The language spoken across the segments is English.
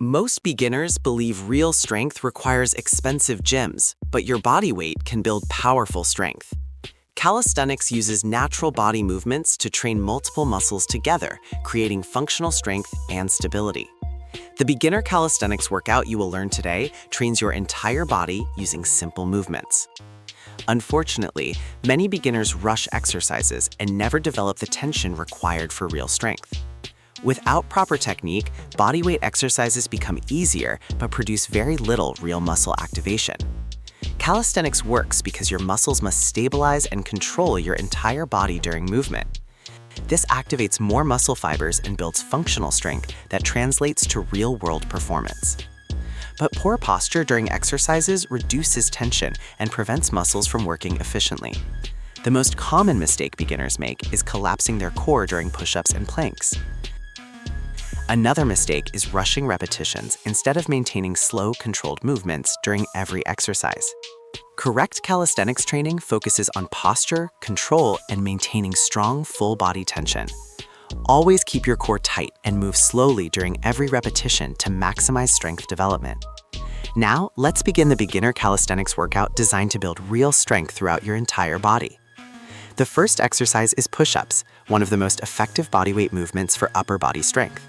Most beginners believe real strength requires expensive gyms, but your body weight can build powerful strength. Calisthenics uses natural body movements to train multiple muscles together, creating functional strength and stability. The beginner calisthenics workout you will learn today trains your entire body using simple movements. Unfortunately, many beginners rush exercises and never develop the tension required for real strength. Without proper technique, bodyweight exercises become easier but produce very little real muscle activation. Calisthenics works because your muscles must stabilize and control your entire body during movement. This activates more muscle fibers and builds functional strength that translates to real-world performance. But poor posture during exercises reduces tension and prevents muscles from working efficiently. The most common mistake beginners make is collapsing their core during push-ups and planks. Another mistake is rushing repetitions instead of maintaining slow, controlled movements during every exercise. Correct calisthenics training focuses on posture, control, and maintaining strong, full-body tension. Always keep your core tight and move slowly during every repetition to maximize strength development. Now, let's begin the beginner calisthenics workout designed to build real strength throughout your entire body. The first exercise is push-ups, one of the most effective bodyweight movements for upper body strength.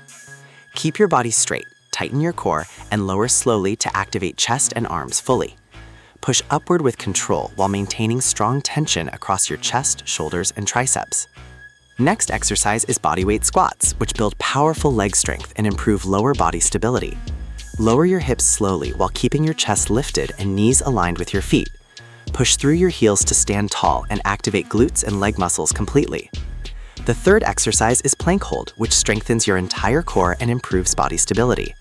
Keep your body straight, tighten your core, and lower slowly to activate chest and arms fully. Push upward with control while maintaining strong tension across your chest, shoulders, and triceps. Next exercise is bodyweight squats, which build powerful leg strength and improve lower body stability. Lower your hips slowly while keeping your chest lifted and knees aligned with your feet. Push through your heels to stand tall and activate glutes and leg muscles completely. The third exercise is plank hold, which strengthens your entire core and improves body stability.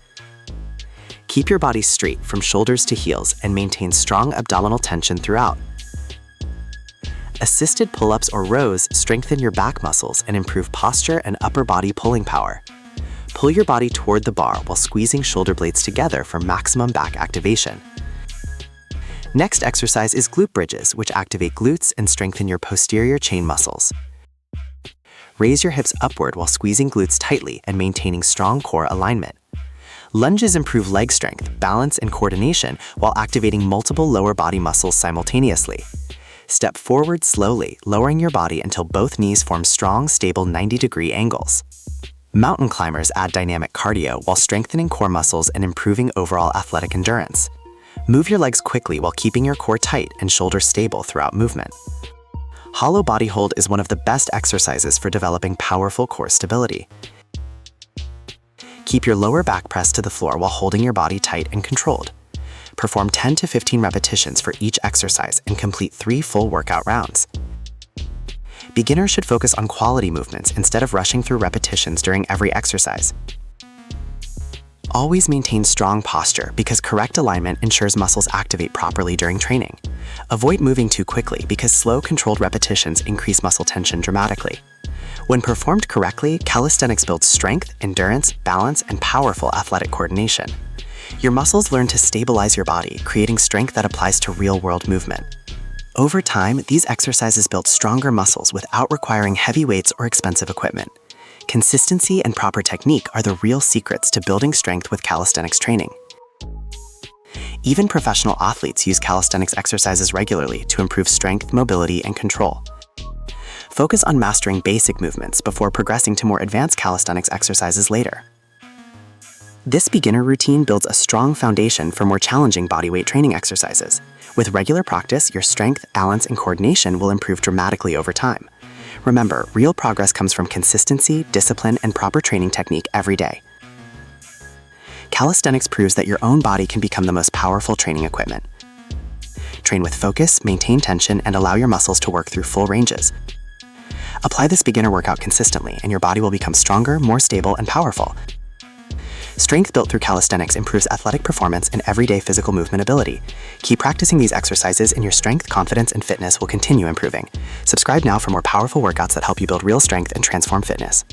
Keep your body straight from shoulders to heels and maintain strong abdominal tension throughout. Assisted pull-ups or rows strengthen your back muscles and improve posture and upper body pulling power. Pull your body toward the bar while squeezing shoulder blades together for maximum back activation. Next exercise is glute bridges, which activate glutes and strengthen your posterior chain muscles. Raise your hips upward while squeezing glutes tightly and maintaining strong core alignment. Lunges improve leg strength, balance, and coordination while activating multiple lower body muscles simultaneously. Step forward slowly, lowering your body until both knees form strong, stable 90-degree angles. Mountain climbers add dynamic cardio while strengthening core muscles and improving overall athletic endurance. Move your legs quickly while keeping your core tight and shoulders stable throughout movement. Hollow body hold is one of the best exercises for developing powerful core stability. Keep your lower back pressed to the floor while holding your body tight and controlled. Perform 10 to 15 repetitions for each exercise and complete 3 full workout rounds. Beginners should focus on quality movements instead of rushing through repetitions during every exercise. Always maintain strong posture because correct alignment ensures muscles activate properly during training. Avoid moving too quickly because slow, controlled repetitions increase muscle tension dramatically. When performed correctly, calisthenics builds strength, endurance, balance, and powerful athletic coordination. Your muscles learn to stabilize your body, creating strength that applies to real-world movement. Over time, these exercises build stronger muscles without requiring heavy weights or expensive equipment. Consistency and proper technique are the real secrets to building strength with calisthenics training. Even professional athletes use calisthenics exercises regularly to improve strength, mobility, and control. Focus on mastering basic movements before progressing to more advanced calisthenics exercises later. This beginner routine builds a strong foundation for more challenging bodyweight training exercises. With regular practice, your strength, balance, and coordination will improve dramatically over time. Remember, real progress comes from consistency, discipline, and proper training technique every day. Calisthenics proves that your own body can become the most powerful training equipment. Train with focus, maintain tension, and allow your muscles to work through full ranges. Apply this beginner workout consistently, and your body will become stronger, more stable, and powerful. Strength built through calisthenics improves athletic performance and everyday physical movement ability. Keep practicing these exercises and your strength, confidence, and fitness will continue improving. Subscribe now for more powerful workouts that help you build real strength and transform fitness.